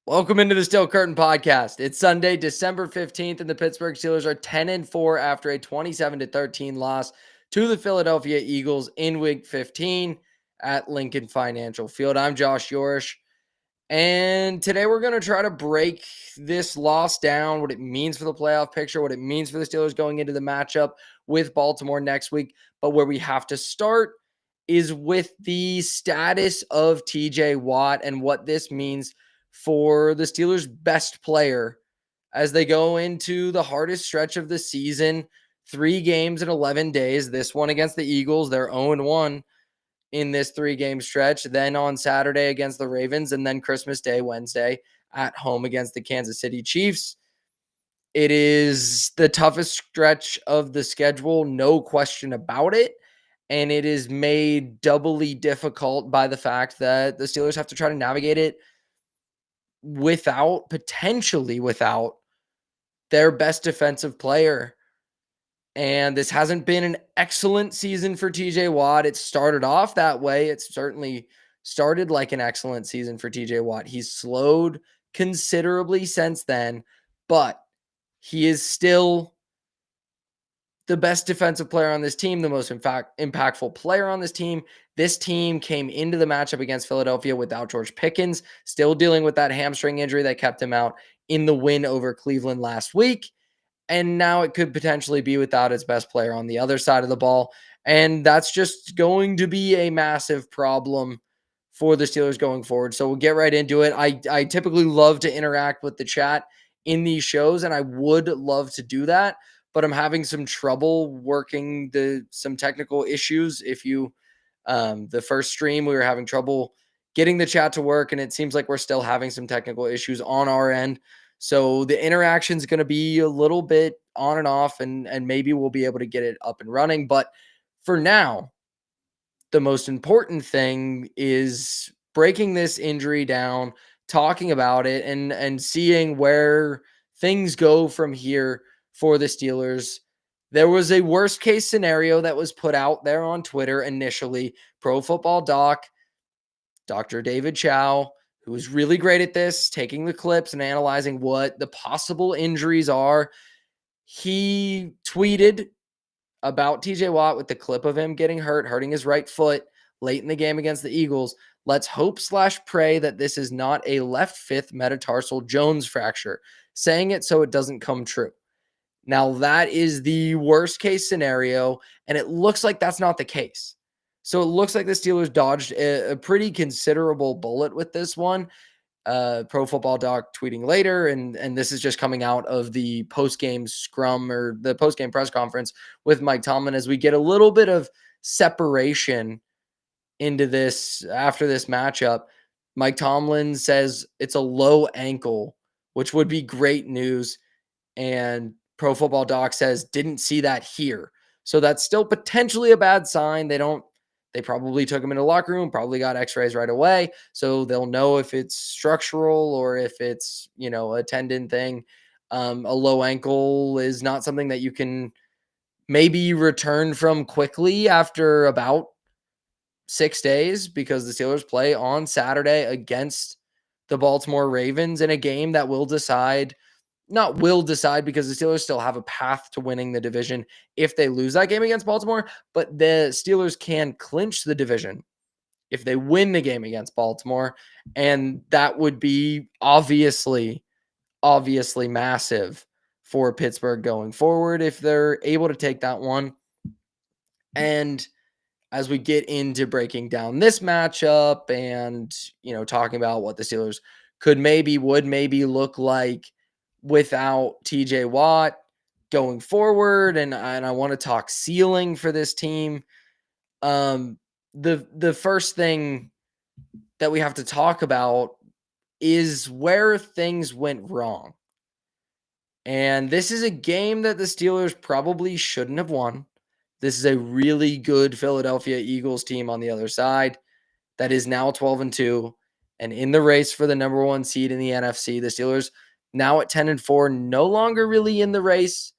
Welcome into the Steel Curtain Podcast. It's Sunday, December 15th, and the Pittsburgh Steelers are 10-4 after a 27-13 loss to the Philadelphia Eagles in Week 15 at Lincoln Financial Field. I'm Josh Yourish, and today we're going to try to break this loss down, what it means for the playoff picture, what it means for the Steelers going into the matchup with Baltimore next week. But where we have to start is with the status of TJ Watt and what this means for the Steelers' best player as they go into the hardest stretch of the season. 3 games in 11 days. This one against the Eagles, they're 0-1 in this 3-game stretch. Then on Saturday against the Ravens, and then Christmas Day, Wednesday, at home against the Kansas City Chiefs. It is the toughest stretch of the schedule, no question about it. And it is made doubly difficult by the fact that the Steelers have to try to navigate it potentially without their best defensive player. And this hasn't been an excellent season for TJ Watt. It started off that way. It certainly started like an excellent season for TJ Watt. He's slowed considerably since then, but he is still the best defensive player on this team, the most impactful player on this team. This team came into the matchup against Philadelphia without George Pickens, still dealing with that hamstring injury that kept him out in the win over Cleveland last week. And now it could potentially be without its best player on the other side of the ball. And that's just going to be a massive problem for the Steelers going forward. So we'll get right into it. I typically love to interact with the chat in these shows, and I would love to do that, but I'm having some trouble working some technical issues. If you, the first stream, we were having trouble getting the chat to work, and it seems like we're still having some technical issues on our end. So the interaction is going to be a little bit on and off, and maybe we'll be able to get it up and running. But for now, the most important thing is breaking this injury down, talking about it, and seeing where things go from here for the Steelers. There was a worst case scenario that was put out there on Twitter initially. Pro Football Doc, Dr. David Chow, who is really great at this, taking the clips and analyzing what the possible injuries are. He tweeted about TJ Watt with the clip of him getting hurting his right foot late in the game against the Eagles. Let's hope/pray that this is not a left fifth metatarsal Jones fracture, saying it so it doesn't come true. Now, that is the worst case scenario, and it looks like that's not the case. So it looks like the Steelers dodged a pretty considerable bullet with this one. Pro Football Doc tweeting later, and this is just coming out of the post-game scrum or the post-game press conference with Mike Tomlin as we get a little bit of separation into this after this matchup. Mike Tomlin says it's a low ankle, which would be great news, and Pro Football Doc says didn't see that here. So that's still potentially a bad sign. They probably took him into the locker room, probably got x-rays right away. So they'll know if it's structural or if it's, a tendon thing. A low ankle is not something that you can maybe return from quickly after about 6 days, because the Steelers play on Saturday against the Baltimore Ravens in a game that will decide because the Steelers still have a path to winning the division if they lose that game against Baltimore, but the Steelers can clinch the division if they win the game against Baltimore, and that would be obviously massive for Pittsburgh going forward if they're able to take that one. And as we get into breaking down this matchup and, talking about what the Steelers would maybe look like without TJ Watt going forward, and I want to talk ceiling for this team. The first thing that we have to talk about is where things went wrong. And this is a game that the Steelers probably shouldn't have won. This is a really good Philadelphia Eagles team on the other side that is now 12-2 and in the race for the number 1 seed in the NFC. The Steelers now at 10-4, no longer really in the race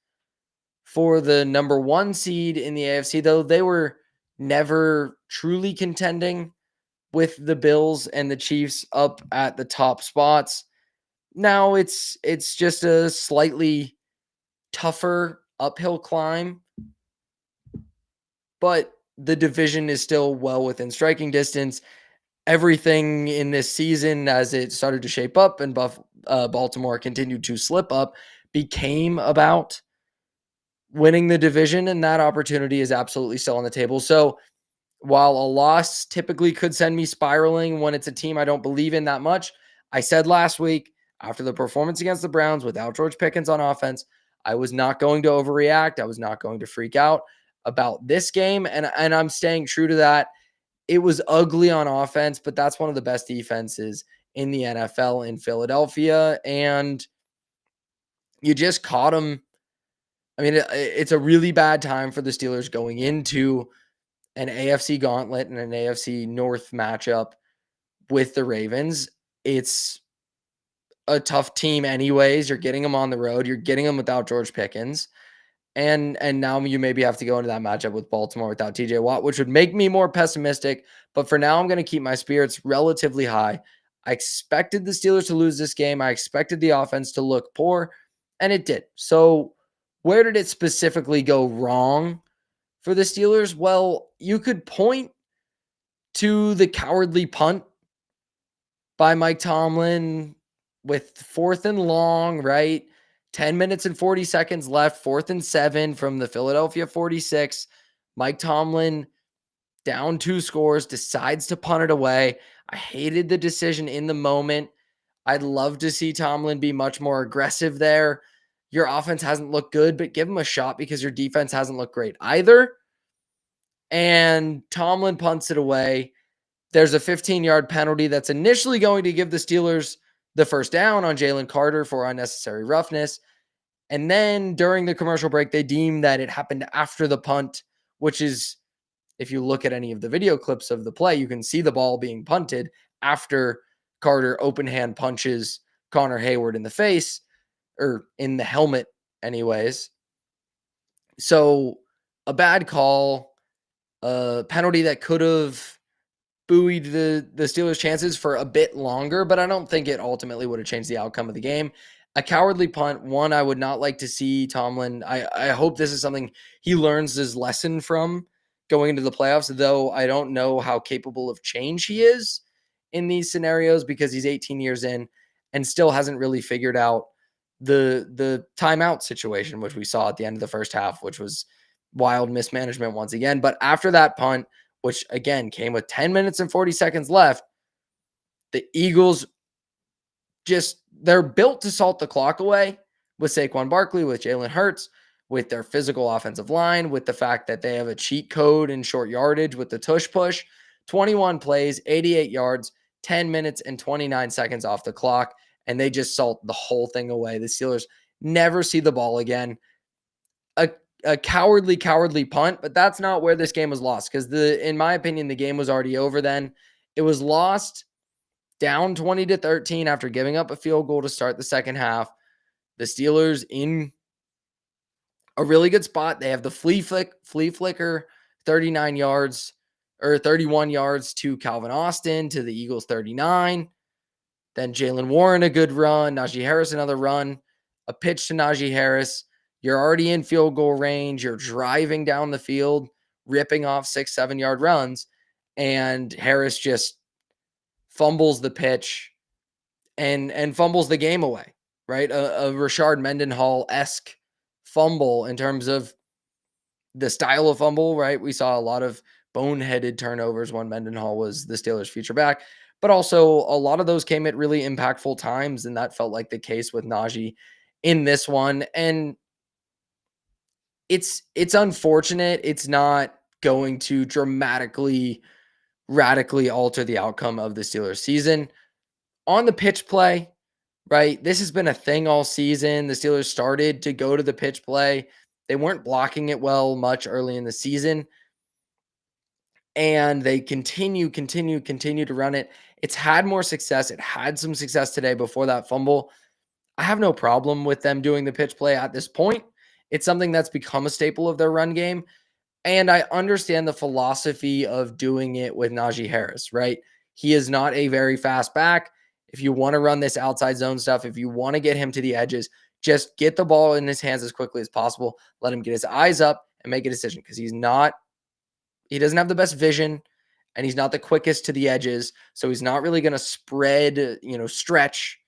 for the number 1 seed in the AFC, though they were never truly contending with the Bills and the Chiefs up at the top spots. Now it's just a slightly tougher uphill climb, but the division is still well within striking distance. Everything in this season, as it started to shape up and Baltimore continued to slip up, became about winning the division, and that opportunity is absolutely still on the table. So while a loss typically could send me spiraling when it's a team I don't believe in that much, I said last week after the performance against the Browns without George Pickens on offense, I was not going to overreact. I was not going to freak out about this game, and I'm staying true to that. It was ugly on offense, but that's one of the best defenses in the NFL in Philadelphia, and you just caught them. I mean, it's a really bad time for the Steelers going into an AFC gauntlet and an AFC North matchup with the Ravens. It's a tough team anyways. You're getting them on the road. You're getting them without George Pickens. And now you maybe have to go into that matchup with Baltimore without TJ Watt, which would make me more pessimistic. But for now, I'm going to keep my spirits relatively high. I expected the Steelers to lose this game. I expected the offense to look poor, and it did. So where did it specifically go wrong for the Steelers? Well, you could point to the cowardly punt by Mike Tomlin with 4th and long, right? 10 minutes and 40 seconds left, 4th and 7 from the Philadelphia 46. Mike Tomlin, down 2 scores, decides to punt it away. I hated the decision in the moment. I'd love to see Tomlin be much more aggressive there. Your offense hasn't looked good, but give him a shot because your defense hasn't looked great either. And Tomlin punts it away. There's a 15-yard penalty that's initially going to give the Steelers the first down on Jalen Carter for unnecessary roughness. And then during the commercial break, they deem that it happened after the punt, which is, if you look at any of the video clips of the play, you can see the ball being punted after Carter open hand punches Connor Hayward in the face, or in the helmet anyways. So a bad call, a penalty that could have buoyed the Steelers' chances for a bit longer, but I don't think it ultimately would have changed the outcome of the game. A cowardly punt, one I would not like to see Tomlin. I hope this is something he learns his lesson from going into the playoffs, though I don't know how capable of change he is in these scenarios because he's 18 years in and still hasn't really figured out the timeout situation, which we saw at the end of the first half, which was wild mismanagement once again. But after that punt, which again came with 10 minutes and 40 seconds left, the Eagles they're built to salt the clock away with Saquon Barkley, with Jalen Hurts, with their physical offensive line, with the fact that they have a cheat code in short yardage with the tush push. 21 plays, 88 yards, 10 minutes and 29 seconds off the clock, and they just salt the whole thing away. The Steelers never see the ball again. A cowardly punt, but that's not where this game was lost because in my opinion, the game was already over then. It was lost down 20-13 after giving up a field goal to start the second half. The Steelers in a really good spot. They have the flea flicker, 39 yards or 31 yards to Calvin Austin to the Eagles 39. Then Jalen Warren, a good run. Najee Harris, another run. A pitch to Najee Harris. You're already in field goal range. You're driving down the field, ripping off 6-7 yard runs. And Harris just fumbles the pitch and fumbles the game away, right? A Rashard Mendenhall-esque fumble in terms of the style of fumble, right? We saw a lot of boneheaded turnovers when Mendenhall was the Steelers' feature back, but also a lot of those came at really impactful times, and that felt like the case with Najee in this one. And it's unfortunate. It's not going to radically alter the outcome of the Steelers season. On the pitch play, right? This has been a thing all season. The Steelers started to go to the pitch play. They weren't blocking it well much early in the season. And they continue to run it. It's had more success. It had some success today before that fumble. I have no problem with them doing the pitch play at this point. It's something that's become a staple of their run game. And I understand the philosophy of doing it with Najee Harris, right? He is not a very fast back. If you want to run this outside zone stuff, if you want to get him to the edges, just get the ball in his hands as quickly as possible. Let him get his eyes up and make a decision, because he doesn't have the best vision, and he's not the quickest to the edges. So he's not really going to spread, stretch,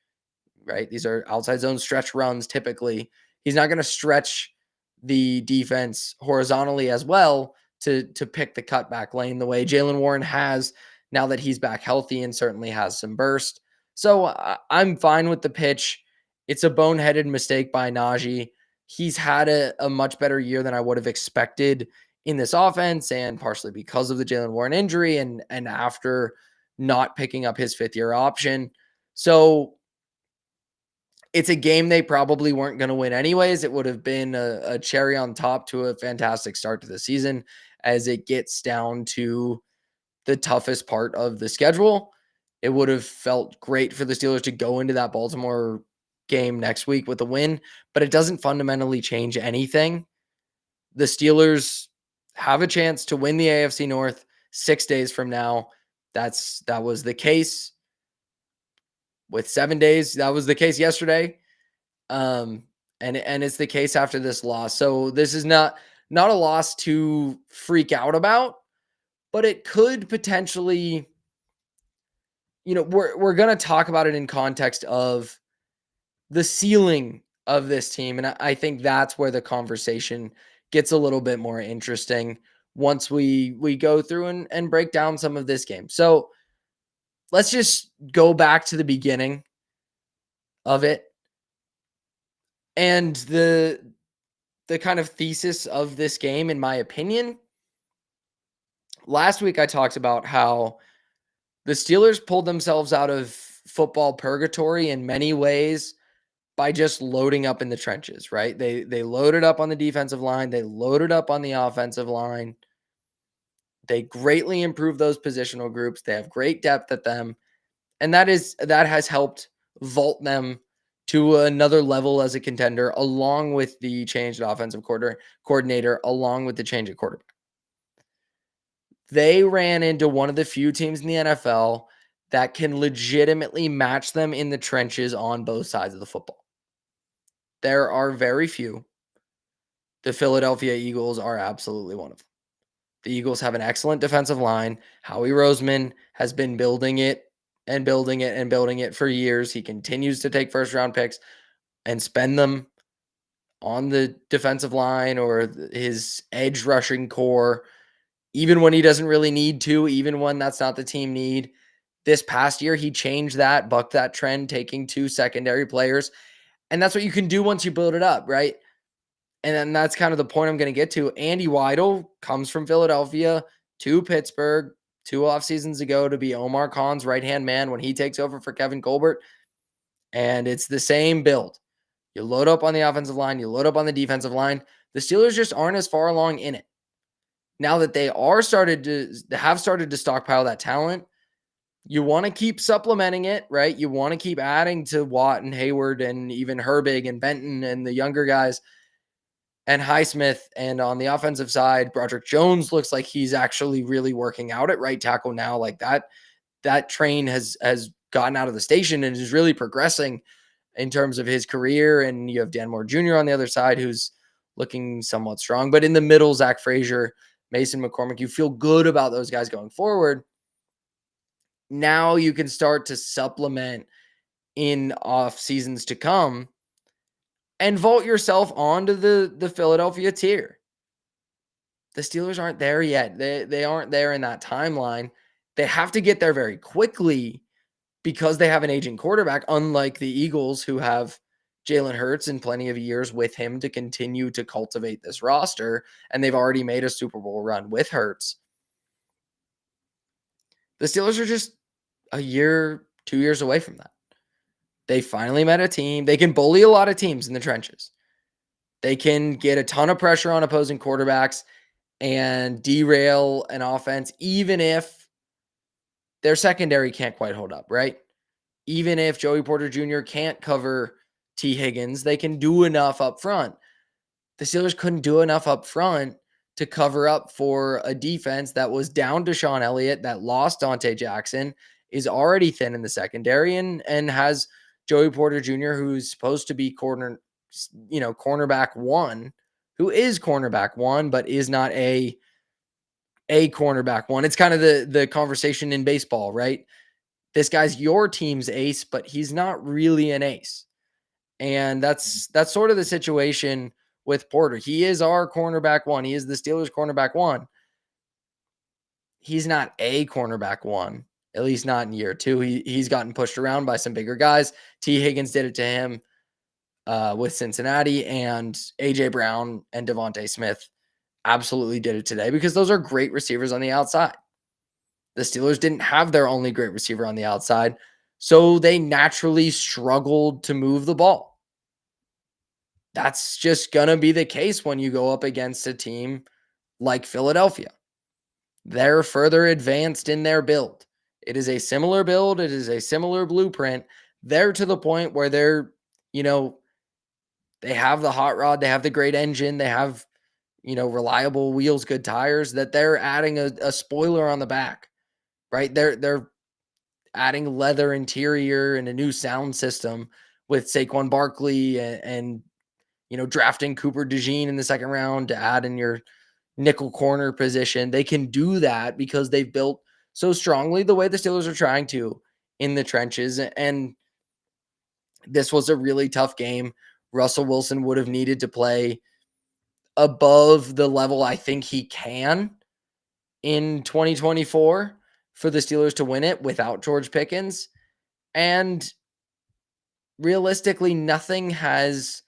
right? These are outside zone stretch runs typically. He's not going to stretch the defense horizontally as well to pick the cutback lane the way Jaylen Warren has now that he's back healthy and certainly has some burst. So I'm fine with the pitch. It's a boneheaded mistake by Najee. He's had a much better year than I would have expected in this offense, and partially because of the Jaylen Warren injury and after not picking up his fifth-year option. So it's a game they probably weren't going to win anyways. It would have been a cherry on top to a fantastic start to the season as it gets down to the toughest part of the schedule. It would have felt great for the Steelers to go into that Baltimore game next week with a win, but it doesn't fundamentally change anything. The Steelers have a chance to win the AFC North 6 days from now. That was the case with 7 days. That was the case yesterday. And it's the case after this loss. So this is not a loss to freak out about, but it could potentially, we're going to talk about it in context of the ceiling of this team. And I think that's where the conversation gets a little bit more interesting once we go through and break down some of this game. So let's just go back to the beginning of it. And the kind of thesis of this game, in my opinion, last week I talked about how the Steelers pulled themselves out of football purgatory in many ways by just loading up in the trenches, right? They loaded up on the defensive line. They loaded up on the offensive line. They greatly improved those positional groups. They have great depth at them. And that has helped vault them to another level as a contender, along with the changed offensive coordinator, along with the change at quarterback. They ran into one of the few teams in the NFL that can legitimately match them in the trenches on both sides of the football. There are very few. The Philadelphia Eagles are absolutely one of them. The Eagles have an excellent defensive line. Howie Roseman has been building it and building it and building it for years. He continues to take first-round picks and spend them on the defensive line or his edge rushing core, even when he doesn't really need to, even when that's not the team need. This past year, he changed that, bucked that trend, taking 2 secondary players. And that's what you can do once you build it up, right? And then that's kind of the point I'm going to get to. Andy Weidel comes from Philadelphia to Pittsburgh 2 off seasons ago to be Omar Khan's right-hand man when he takes over for Kevin Colbert. And it's the same build. You load up on the offensive line, you load up on the defensive line. The Steelers just aren't as far along in it. Now that they have started to stockpile that talent, you want to keep supplementing it, right? You want to keep adding to Watt and Hayward and even Herbig and Benton and the younger guys and Highsmith. And on the offensive side, Broderick Jones looks like he's actually really working out at right tackle now. Like that train has gotten out of the station and is really progressing in terms of his career. And you have Dan Moore Jr. on the other side, who's looking somewhat strong. But in the middle, Zach Frazier, Mason McCormick, you feel good about those guys going forward. Now you can start to supplement in off seasons to come and vault yourself onto the Philadelphia tier. The Steelers aren't there yet. They aren't there in that timeline. They have to get there very quickly because they have an aging quarterback, unlike the Eagles, who have Jalen Hurts and plenty of years with him to continue to cultivate this roster, and they've already made a Super Bowl run with Hurts. The Steelers are just a year, 2 years away from that. They finally met a team. They can bully a lot of teams in the trenches. They can get a ton of pressure on opposing quarterbacks and derail an offense, even if their secondary can't quite hold up, right? Even if Joey Porter Jr. can't cover T. Higgins, they can do enough up front. The Steelers couldn't do enough up front to cover up for a defense that was down to Deshaun Elliott, that lost Dante Jackson, is already thin in the secondary and has Joey Porter Jr., who's supposed to be cornerback one, who is cornerback one, but is not a cornerback one. It's kind of the conversation in baseball, right? This guy's your team's ace, but he's not really an ace. And that's sort of the situation with Porter. He is our cornerback one. He is the Steelers cornerback one. He's not a cornerback one, at least not in year two. He's gotten pushed around by some bigger guys. T. Higgins did it to him with Cincinnati, and A.J. Brown and Devontae Smith absolutely did it today because those are great receivers on the outside. The Steelers didn't have their only great receiver on the outside, so they naturally struggled to move the ball. That's just going to be the case when you go up against a team like Philadelphia. They're further advanced in their build. It is a similar build. It is a similar blueprint. They're to the point where they're, they have the hot rod, they have the great engine, they have, reliable wheels, good tires, that they're adding a spoiler on the back, right? They're adding leather interior and a new sound system with Saquon Barkley and drafting Cooper DeJean in the second round to add in your nickel corner position. They can do that because they've built so strongly the way the Steelers are trying to in the trenches. And this was a really tough game. Russell Wilson would have needed to play above the level I think he can in 2024 for the Steelers to win it without George Pickens. And realistically, nothing has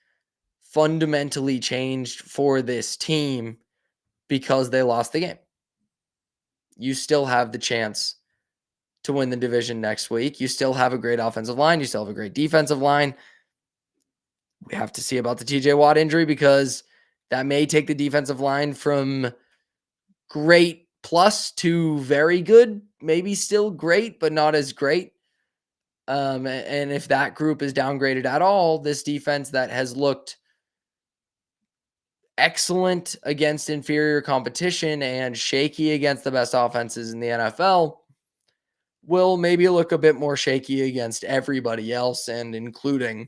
fundamentally changed for this team because they lost the game. You still have the chance to win the division next week. You still have a great offensive line. You still have a great defensive line. We have to see about the TJ Watt injury because that may take the defensive line from great plus to very good, maybe still great, but not as great. And if that group is downgraded at all, this defense that has looked excellent against inferior competition and shaky against the best offenses in the NFL will maybe look a bit more shaky against everybody else, and including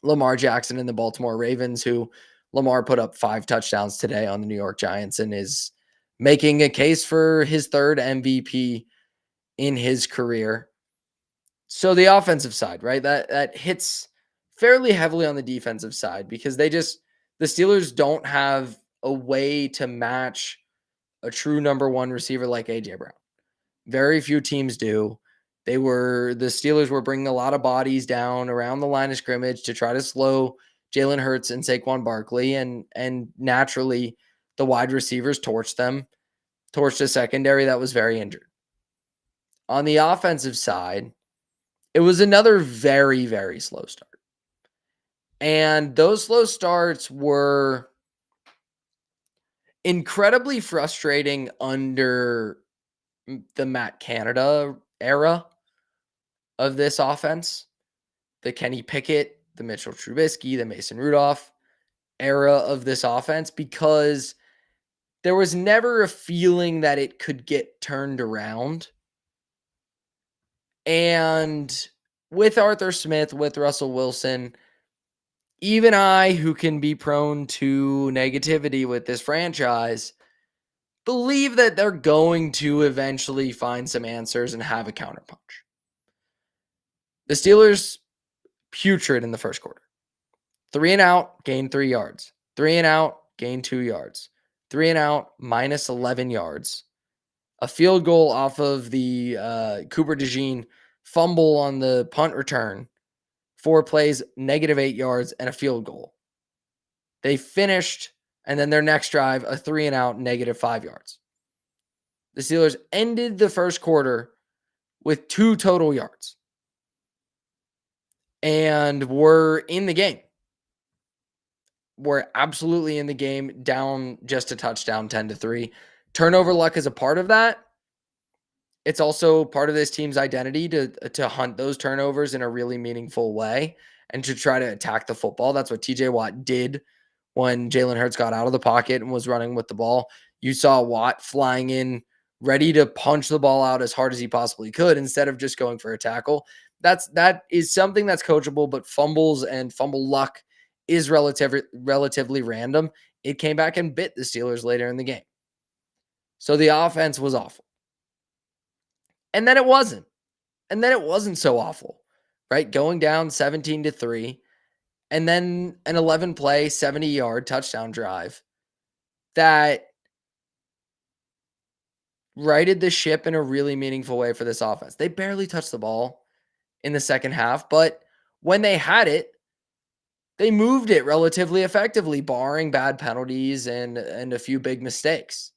Lamar Jackson and the Baltimore Ravens, who Lamar put up 5 touchdowns today on the New York Giants and is making a case for his third MVP in his career. So the offensive side, right? That hits fairly heavily on the defensive side because the Steelers don't have a way to match a true number one receiver like A.J. Brown. Very few teams do. The Steelers were bringing a lot of bodies down around the line of scrimmage to try to slow Jalen Hurts and Saquon Barkley, and naturally the wide receivers torched a secondary that was very injured. On the offensive side, it was another very, very slow start. And those slow starts were incredibly frustrating under the Matt Canada era of this offense, the Kenny Pickett, the Mitchell Trubisky, the Mason Rudolph era of this offense, because there was never a feeling that it could get turned around. And with Arthur Smith, with Russell Wilson, even I, who can be prone to negativity with this franchise, believe that they're going to eventually find some answers and have a counterpunch. The Steelers putrid in the first quarter. 3 and out, gain 3 yards. 3 and out, gain 2 yards. 3 and out, minus 11 yards. A field goal off of the Cooper DeJean fumble on the punt return. 4 plays, negative 8 yards, and a field goal. They finished, and then their next drive, a 3 and out, negative 5 yards. The Steelers ended the first quarter with 2 total yards and were in the game. We're absolutely in the game, down just a touchdown, 10-3. Turnover luck is a part of that. It's also part of this team's identity to hunt those turnovers in a really meaningful way and to try to attack the football. That's what TJ Watt did when Jalen Hurts got out of the pocket and was running with the ball. You saw Watt flying in ready to punch the ball out as hard as he possibly could instead of just going for a tackle. That is something that's coachable, but fumbles and fumble luck is relatively random. It came back and bit the Steelers later in the game. So the offense was awful. And then it wasn't. And then it wasn't so awful, right? Going down 17-3, and then an 11 play, 70-yard touchdown drive that righted the ship in a really meaningful way for this offense. They barely touched the ball in the second half, but when they had it, they moved it relatively effectively, barring bad penalties and a few big mistakes.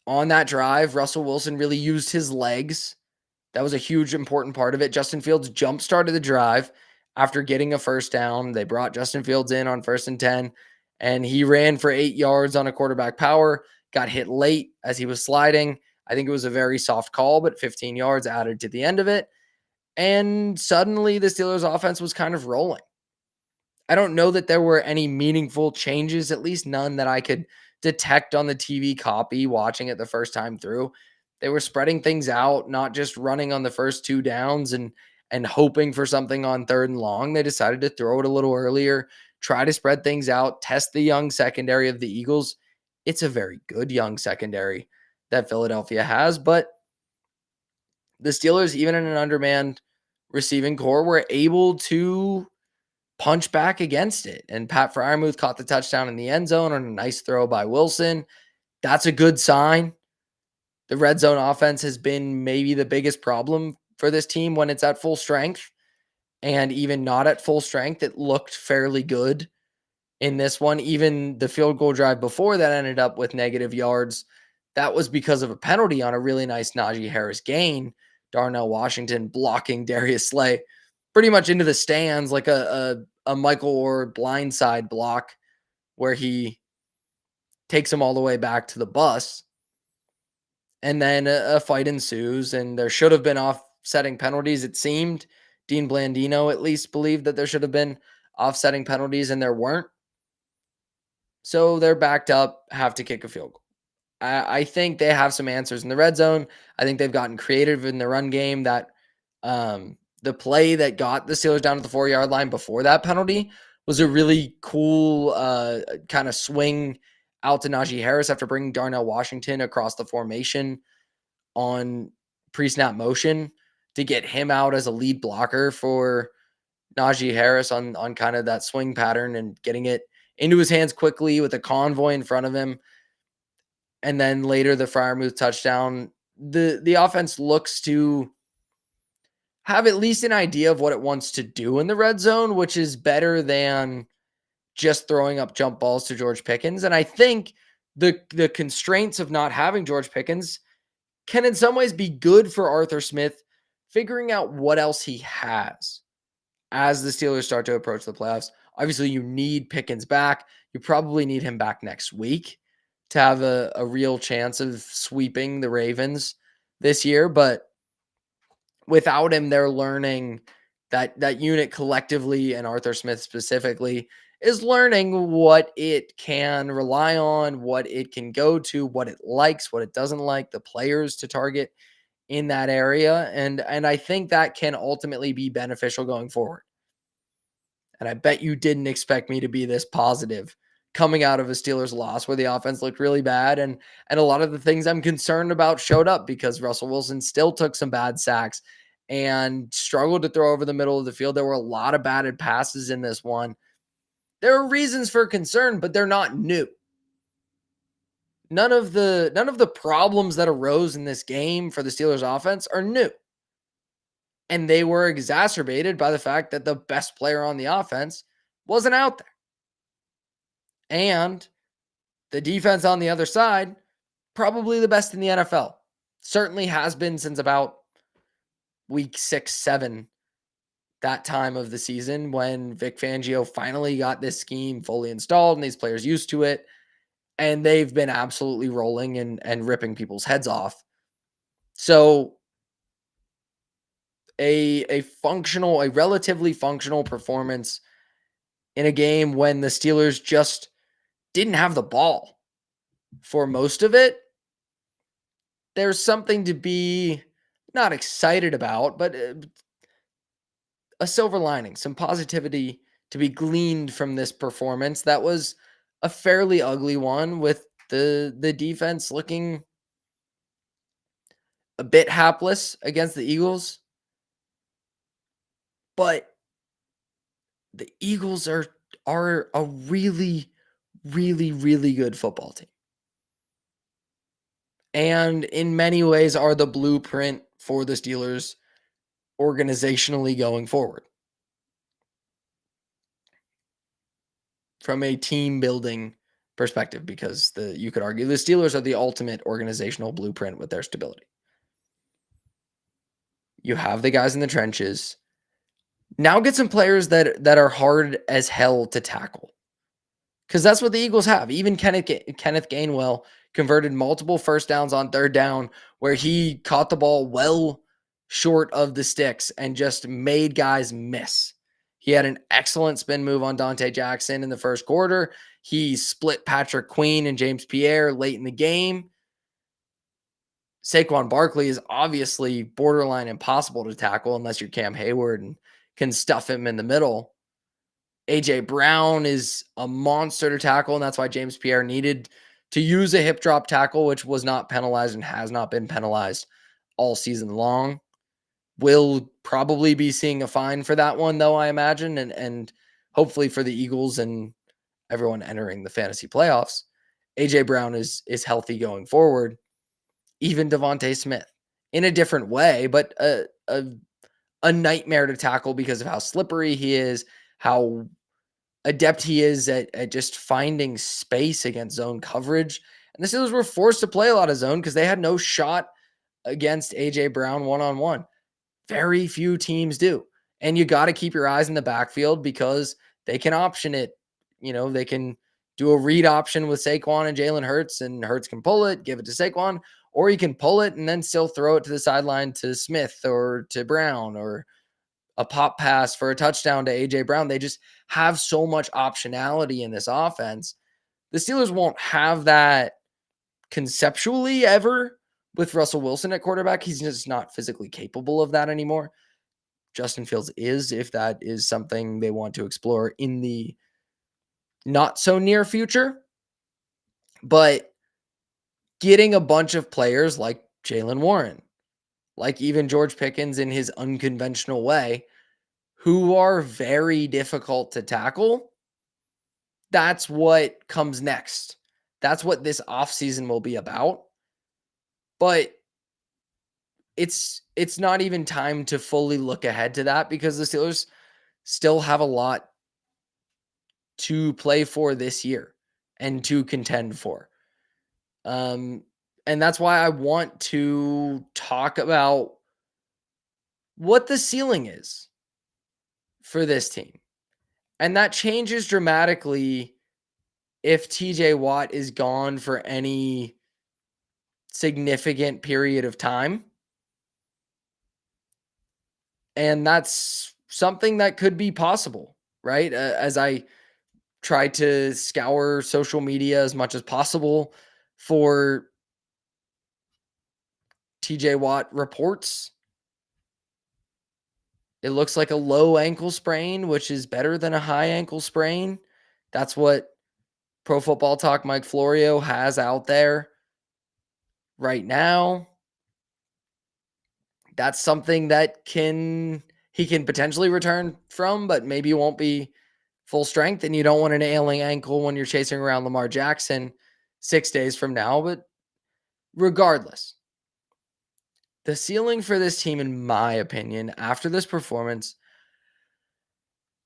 On that drive, Russell Wilson really used his legs. That was a huge important part of it. Justin Fields jump started the drive after getting a first down. They brought Justin Fields in on 1st and 10, and he ran for 8 yards on a quarterback power, got hit late as he was sliding. I think it was a very soft call, but 15 yards added to the end of it. And suddenly the Steelers offense was kind of rolling. I don't know that there were any meaningful changes, at least none that I could detect on the TV copy watching it the first time through. They were spreading things out, not just running on the first 2 downs and hoping for something on 3rd and long. They decided to throw it a little earlier, try to spread things out, test the young secondary of the Eagles. It's a very good young secondary that Philadelphia has, but the Steelers, even in an undermanned receiving core, were able to punch back against it. And Pat Freiermuth caught the touchdown in the end zone on a nice throw by Wilson. That's a good sign. The red zone offense has been maybe the biggest problem for this team when it's at full strength. And even not at full strength, it looked fairly good in this one. Even the field goal drive before that ended up with negative yards. That was because of a penalty on a really nice Najee Harris gain. Darnell Washington blocking Darius Slay pretty much into the stands like a Michael Orr blindside block where he takes him all the way back to the bus. And then a fight ensues, and there should have been offsetting penalties, it seemed. Dean Blandino at least believed that there should have been offsetting penalties, and there weren't. So they're backed up, have to kick a field goal. I think they have some answers in the red zone. I think they've gotten creative in the run game. That the play that got the Steelers down to the 4-yard line before that penalty was a really cool kind of swing out to Najee Harris after bringing Darnell Washington across the formation on pre-snap motion to get him out as a lead blocker for Najee Harris on kind of that swing pattern and getting it into his hands quickly with a convoy in front of him. And then later the Freiermuth touchdown. The offense looks to have at least an idea of what it wants to do in the red zone, which is better than just throwing up jump balls to George Pickens. And I think the constraints of not having George Pickens can in some ways be good for Arthur Smith figuring out what else he has as the Steelers start to approach the playoffs. Obviously, you need Pickens back. You probably need him back next week to have a real chance of sweeping the Ravens this year. But without him, they're learning that unit collectively, and Arthur Smith specifically is learning what it can rely on, what it can go to, what it likes, what it doesn't like, the players to target in that area. And I think that can ultimately be beneficial going forward. And I bet you didn't expect me to be this positive coming out of a Steelers loss where the offense looked really bad. And a lot of the things I'm concerned about showed up because Russell Wilson still took some bad sacks and struggled to throw over the middle of the field. There were a lot of batted passes in this one. There are reasons for concern, but they're not new. None of the problems that arose in this game for the Steelers offense are new. And they were exacerbated by the fact that the best player on the offense wasn't out there. And the defense on the other side, probably the best in the NFL. Certainly has been since about week 6, 7, that time of the season when Vic Fangio finally got this scheme fully installed and these players used to it. And they've been absolutely rolling and ripping people's heads off. So a relatively functional performance in a game when the Steelers just didn't have the ball. for most of it, there's something to be not excited about, but a silver lining, some positivity to be gleaned from this performance that was a fairly ugly one, with the defense looking a bit hapless against the Eagles. But the Eagles are a really, really, really good football team. And in many ways are the blueprint for the Steelers organizationally going forward. From a team building perspective, because you could argue the Steelers are the ultimate organizational blueprint with their stability. You have the guys in the trenches. Now get some players that are hard as hell to tackle. Because that's what the Eagles have. Even Kenneth Gainwell converted multiple first downs on third down where he caught the ball well short of the sticks and just made guys miss. He had an excellent spin move on Dante Jackson in the first quarter. He split Patrick Queen and James Pierre late in the game. Saquon Barkley is obviously borderline impossible to tackle unless you're Cam Hayward and can stuff him in the middle. A.J. Brown is a monster to tackle, and that's why James Pierre needed to use a hip drop tackle, which was not penalized and has not been penalized all season long. Will probably be seeing a fine for that one, though, I imagine, and hopefully for the Eagles and everyone entering the fantasy playoffs, A.J. Brown is healthy going forward. Even Devontae Smith in a different way, but a nightmare to tackle because of how slippery he is, how adept he is at just finding space against zone coverage. And the Steelers were forced to play a lot of zone because they had no shot against A.J. Brown one-on-one. Very few teams do. And you got to keep your eyes in the backfield because they can option it. They can do a read option with Saquon and Jalen Hurts, and Hurts can pull it, give it to Saquon, or you can pull it and then still throw it to the sideline to Smith or to Brown, or a pop pass for a touchdown to A.J. Brown. They just have so much optionality in this offense. The Steelers won't have that conceptually ever with Russell Wilson at quarterback. He's just not physically capable of that anymore. Justin Fields is, if that is something they want to explore in the not so near future. But getting a bunch of players like Jaylen Warren, like even George Pickens in his unconventional way, who are very difficult to tackle, that's what comes next. That's what this offseason will be about. But it's not even time to fully look ahead to that because the Steelers still have a lot to play for this year and to contend for. And that's why I want to talk about what the ceiling is for this team. And that changes dramatically if TJ Watt is gone for any significant period of time. And that's something that could be possible, right? As I try to scour social media as much as possible for TJ Watt reports, it looks like a low ankle sprain, which is better than a high ankle sprain. That's what Pro Football Talk Mike Florio has out there right now. That's something that he can potentially return from, but maybe won't be full strength. And you don't want an ailing ankle when you're chasing around Lamar Jackson 6 days from now. But regardless, the ceiling for this team, in my opinion, after this performance,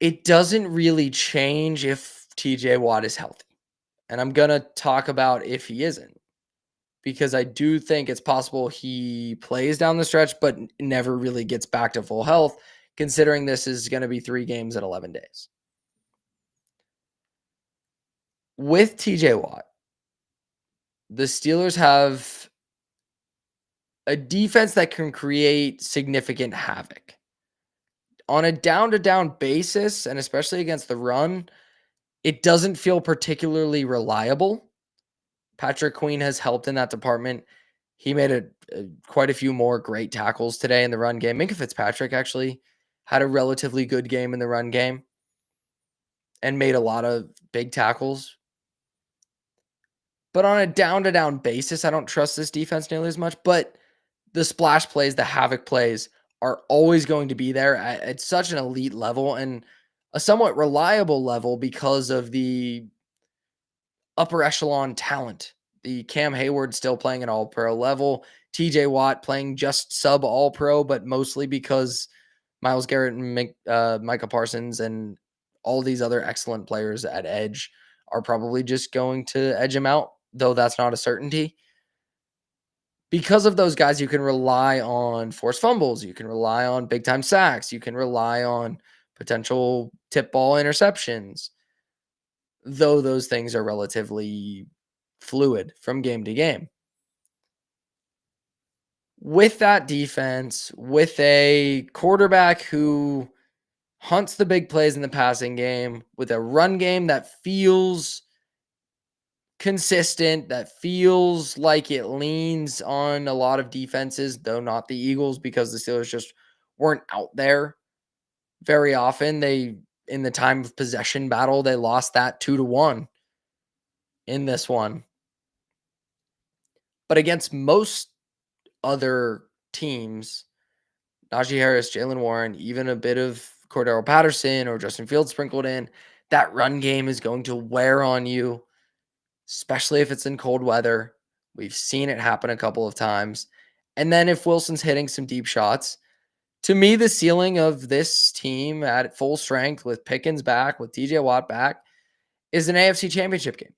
it doesn't really change if TJ Watt is healthy. And I'm going to talk about if he isn't, because I do think it's possible he plays down the stretch, but never really gets back to full health, considering this is going to be 3 games in 11 days. With TJ Watt, the Steelers have a defense that can create significant havoc. On a down-to-down basis, and especially against the run, it doesn't feel particularly reliable. Patrick Queen has helped in that department. He made quite a few more great tackles today in the run game. Minkah Fitzpatrick actually had a relatively good game in the run game and made a lot of big tackles. But on a down-to-down basis, I don't trust this defense nearly as much. But the splash plays, the havoc plays are always going to be there at such an elite level and a somewhat reliable level because of the upper echelon talent. The Cam Hayward still playing at all-pro level. TJ Watt playing just sub all-pro, but mostly because Myles Garrett and Micah Parsons and all these other excellent players at edge are probably just going to edge him out, though that's not a certainty. Because of those guys, you can rely on forced fumbles. You can rely on big-time sacks. You can rely on potential tip ball interceptions, though those things are relatively fluid from game to game. With that defense, with a quarterback who hunts the big plays in the passing game, with a run game that feels consistent, that feels like it leans on a lot of defenses, though not the Eagles, because the Steelers just weren't out there very often. In the time of possession battle, they lost that 2-1 in this one. But against most other teams, Najee Harris, Jalen Warren, even a bit of Cordero Patterson or Justin Fields sprinkled in, that run game is going to wear on you, especially if it's in cold weather. We've seen it happen a couple of times. And then if Wilson's hitting some deep shots, to me, the ceiling of this team at full strength with Pickens back, with TJ Watt back, is an AFC Championship game.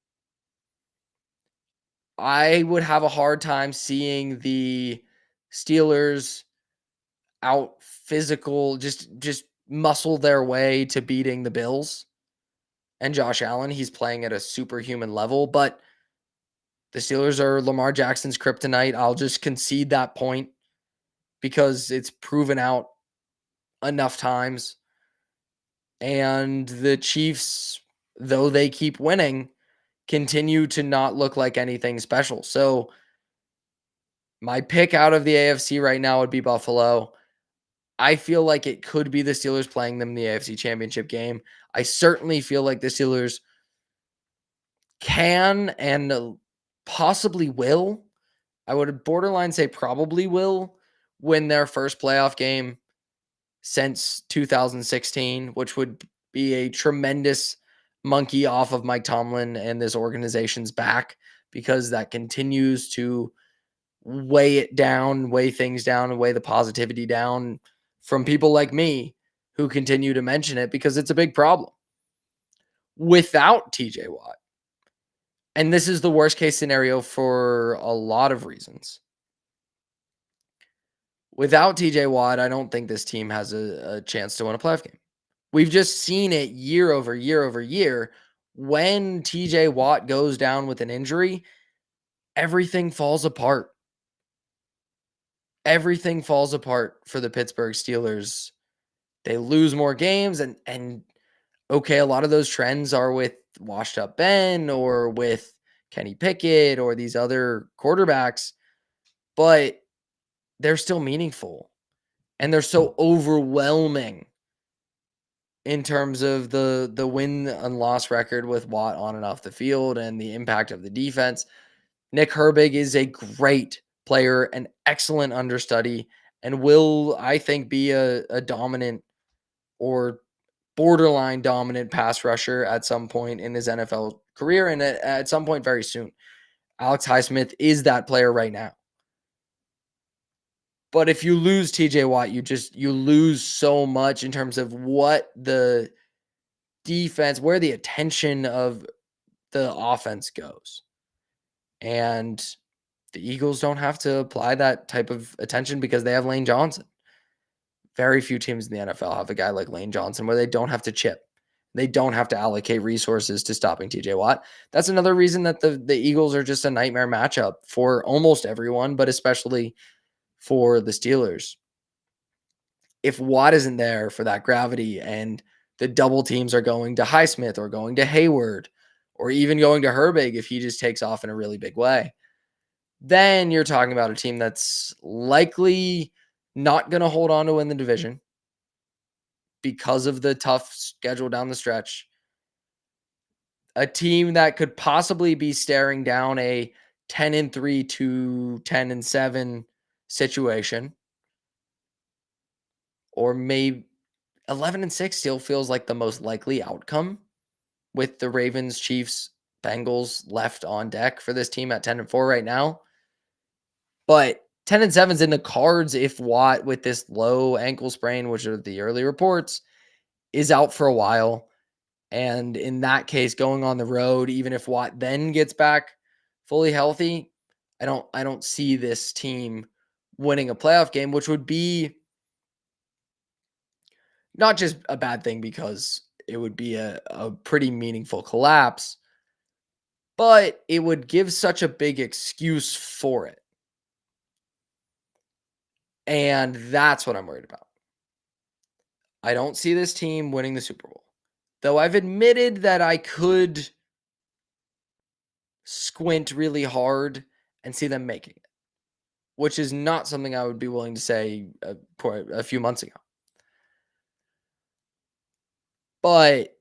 I would have a hard time seeing the Steelers out physical, just muscle their way to beating the Bills and Josh Allen. He's playing at a superhuman level, but the Steelers are Lamar Jackson's kryptonite. I'll just concede that point because it's proven out enough times. And the Chiefs, though they keep winning, continue to not look like anything special. So my pick out of the AFC right now would be Buffalo. I feel like it could be the Steelers playing them in the AFC Championship game. I certainly feel like the Steelers can and possibly will. I would borderline say probably will win their first playoff game since 2016, which would be a tremendous monkey off of Mike Tomlin and this organization's back, because that continues to weigh it down, weigh things down, and weigh the positivity down from people like me who continue to mention it because it's a big problem. Without TJ Watt, and this is the worst case scenario for a lot of reasons. Without TJ Watt, I don't think this team has a chance to win a playoff game. We've just seen it year over year over year. When TJ Watt goes down with an injury, everything falls apart. Everything falls apart for the Pittsburgh Steelers. They lose more games, and okay, a lot of those trends are with washed up Ben or with Kenny Pickett or these other quarterbacks, but they're still meaningful and they're so overwhelming in terms of the win and loss record with Watt on and off the field and the impact of the defense. Nick Herbig is a great player, an excellent understudy, and will, I think, be a dominant or borderline dominant pass rusher at some point in his NFL career and at some point very soon. Alex Highsmith is that player right now. But if you lose TJ Watt, you lose so much in terms of what the defense, where the attention of the offense goes. And the Eagles don't have to apply that type of attention because they have Lane Johnson. Very few teams in the NFL have a guy like Lane Johnson where they don't have to chip. They don't have to allocate resources to stopping TJ Watt. That's another reason that the Eagles are just a nightmare matchup for almost everyone, but especially for the Steelers. If Watt isn't there for that gravity and the double teams are going to Highsmith or going to Hayward or even going to Herbig if he just takes off in a really big way, then you're talking about a team that's likely not going to hold on to win the division because of the tough schedule down the stretch. A team that could possibly be staring down a 10-3 to 10-7 situation, or maybe 11-6 still feels like the most likely outcome with the Ravens, Chiefs, Bengals left on deck for this team at 10-4 right now. But 10-7 is in the cards if Watt, with this low ankle sprain, which are the early reports, is out for a while. And in that case, going on the road, even if Watt then gets back fully healthy, I don't see this team winning a playoff game, which would be not just a bad thing because it would be a pretty meaningful collapse, but it would give such a big excuse for it. And that's what I'm worried about. I don't see this team winning the Super Bowl, though I've admitted that I could squint really hard and see them making it, which is not something I would be willing to say a few months ago. But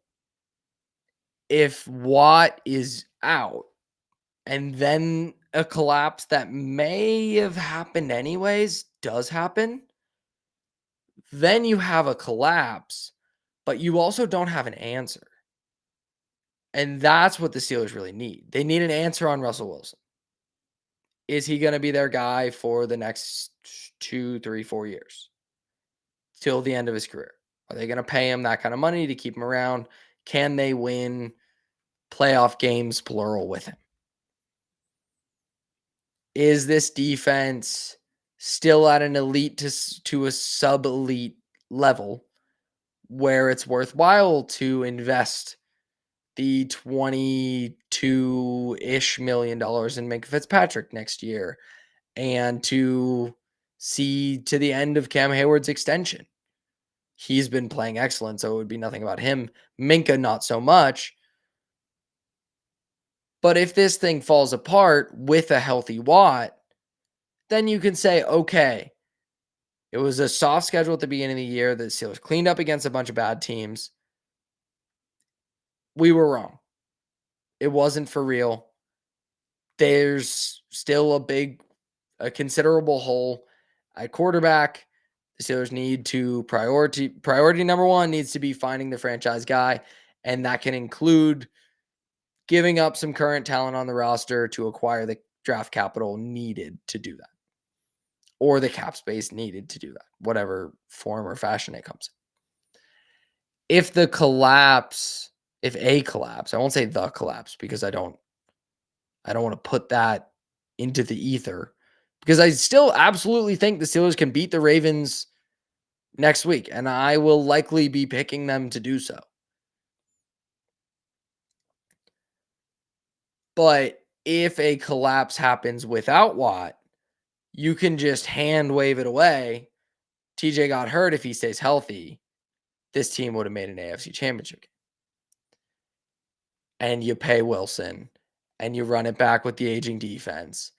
if Watt is out and then a collapse that may have happened anyways does happen, then you have a collapse, but you also don't have an answer. And that's what the Steelers really need. They need an answer on Russell Wilson. Is he going to be their guy for the next 2, 3, 4 years till the end of his career? Are they going to pay him that kind of money to keep him around? Can they win playoff games, plural, with him? Is this defense still at an elite to a sub-elite level where it's worthwhile to invest the $22-ish million in Minkah Fitzpatrick next year and to see to the end of Cam Hayward's extension? He's been playing excellent, so it would be nothing about him. Minkah, not so much. But if this thing falls apart with a healthy Watt, then you can say, okay, it was a soft schedule at the beginning of the year. The Steelers cleaned up against a bunch of bad teams. We were wrong. It wasn't for real. There's still a considerable hole at quarterback. The Steelers need to priority number one needs to be finding the franchise guy, and that can include giving up some current talent on the roster to acquire the draft capital needed to do that, or the cap space needed to do that, whatever form or fashion it comes in. If a collapse, I won't say the collapse because I don't want to put that into the ether, because I still absolutely think the Steelers can beat the Ravens next week, and I will likely be picking them to do so. But if a collapse happens without Watt, you can just hand wave it away. TJ got hurt. If he stays healthy, this team would have made an AFC Championship game. And you pay Wilson, and you run it back with the aging defense,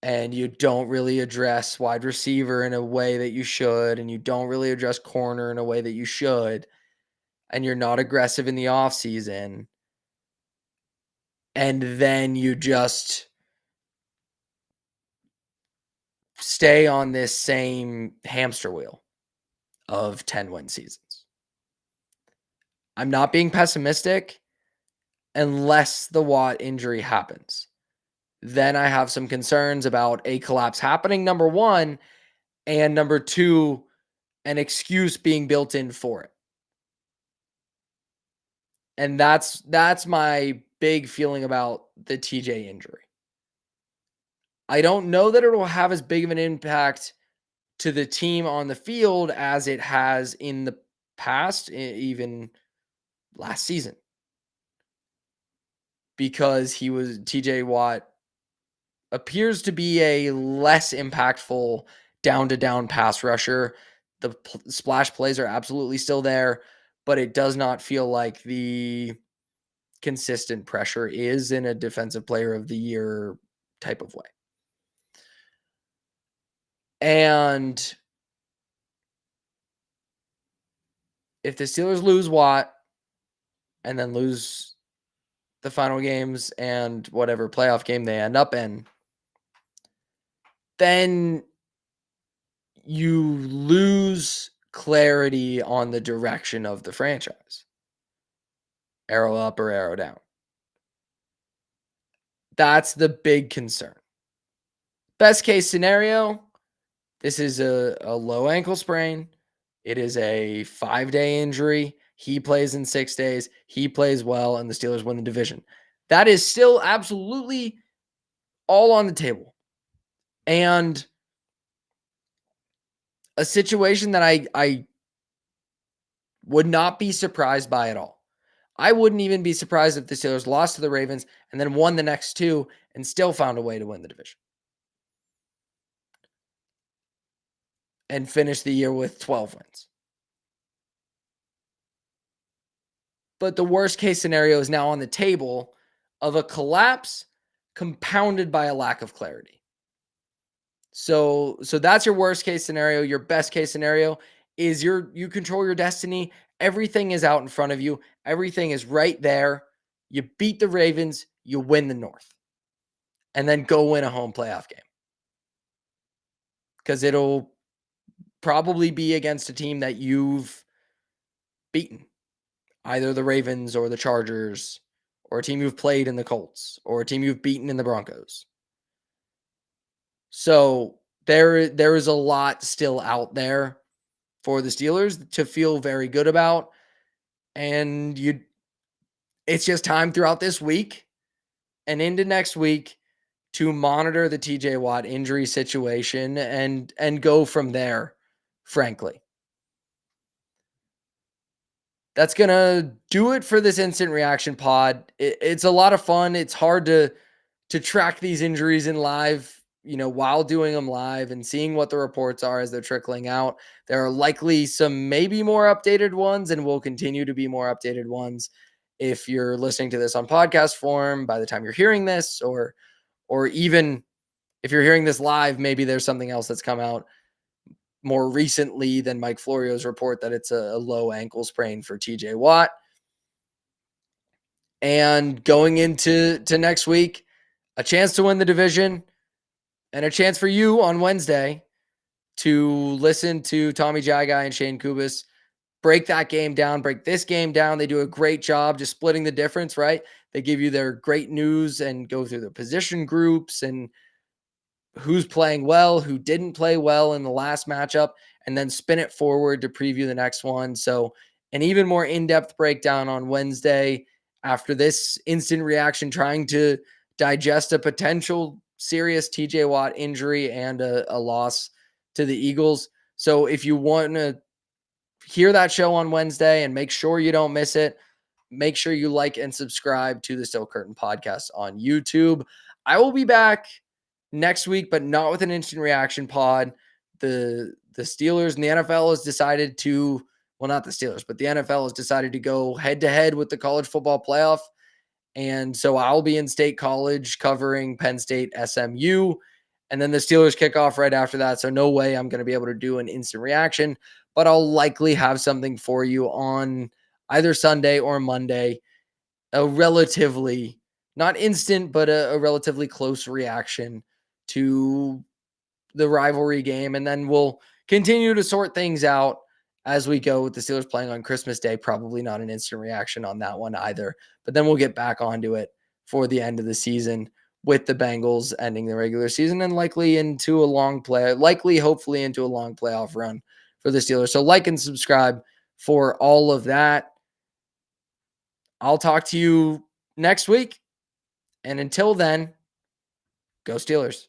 and you don't really address wide receiver in a way that you should, and you don't really address corner in a way that you should, and you're not aggressive in the offseason, and then you just stay on this same hamster wheel of 10-win seasons. I'm not being pessimistic unless the Watt injury happens. Then I have some concerns about a collapse happening, number one, and number two, an excuse being built in for it. And that's my big feeling about the TJ injury. I don't know that it will have as big of an impact to the team on the field as it has in the past, even last season, because TJ Watt appears to be a less impactful down-to-down pass rusher. The splash plays are absolutely still there, but it does not feel like the consistent pressure is in a defensive player of the year type of way. And if the Steelers lose Watt and then lose the final games and whatever playoff game they end up in, then you lose clarity on the direction of the franchise. Arrow up or arrow down. That's the big concern. Best case scenario, this is a low ankle sprain. It is a 5-day injury. He plays in 6 days. He plays well, and the Steelers win the division. That is still absolutely all on the table. And a situation that I would not be surprised by at all. I wouldn't even be surprised if the Steelers lost to the Ravens and then won the next 2 and still found a way to win the division and finish the year with 12 wins. But the worst case scenario is now on the table of a collapse compounded by a lack of clarity. So that's your worst case scenario. Your best case scenario is you control your destiny. Everything is out in front of you. Everything is right there. You beat the Ravens, you win the North. And then go win a home playoff game. Because it'll probably be against a team that you've beaten. Either the Ravens or the Chargers, or a team you've played in the Colts, or a team you've beaten in the Broncos. So there is a lot still out there for the Steelers to feel very good about. And it's just time throughout this week and into next week to monitor the TJ Watt injury situation and go from there, frankly. That's going to do it for this instant reaction pod. It's a lot of fun. It's hard to track these injuries in live, while doing them live and seeing what the reports are as they're trickling out. There are likely some maybe more updated ones and will continue to be more updated ones. If you're listening to this on podcast form by the time you're hearing this, or even if you're hearing this live, maybe there's something else that's come out more recently than Mike Florio's report that it's a low ankle sprain for TJ Watt. And going into next week, a chance to win the division and a chance for you on Wednesday to listen to Tommy Jagai and Shane Kubis break that game down, break this game down. They do a great job just splitting the difference, right? They give you their great news and go through the position groups and who's playing well, who didn't play well in the last matchup, and then spin it forward to preview the next one. So an even more in-depth breakdown on Wednesday after this instant reaction, trying to digest a potential serious TJ Watt injury and a loss to the Eagles. So if you want to hear that show on Wednesday and make sure you don't miss it, make sure you like and subscribe to the Still Curtain podcast on YouTube. I will be back next week, but not with an instant reaction pod. The Steelers and the NFL has decided to, well, not the Steelers, but the NFL has decided to go head to head with the college football playoff. And so I'll be in State College covering Penn State, SMU, and then the Steelers kick off right after that. So no way I'm going to be able to do an instant reaction, but I'll likely have something for you on either Sunday or Monday, a relatively, not instant, but a relatively close reaction to the rivalry game. And then we'll continue to sort things out as we go with the Steelers playing on Christmas Day. Probably not an instant reaction on that one either, but then we'll get back onto it for the end of the season with the Bengals ending the regular season and likely into a long play, hopefully into a long playoff run for the Steelers. So like and subscribe for all of that. I'll talk to you next week. And until then, go Steelers.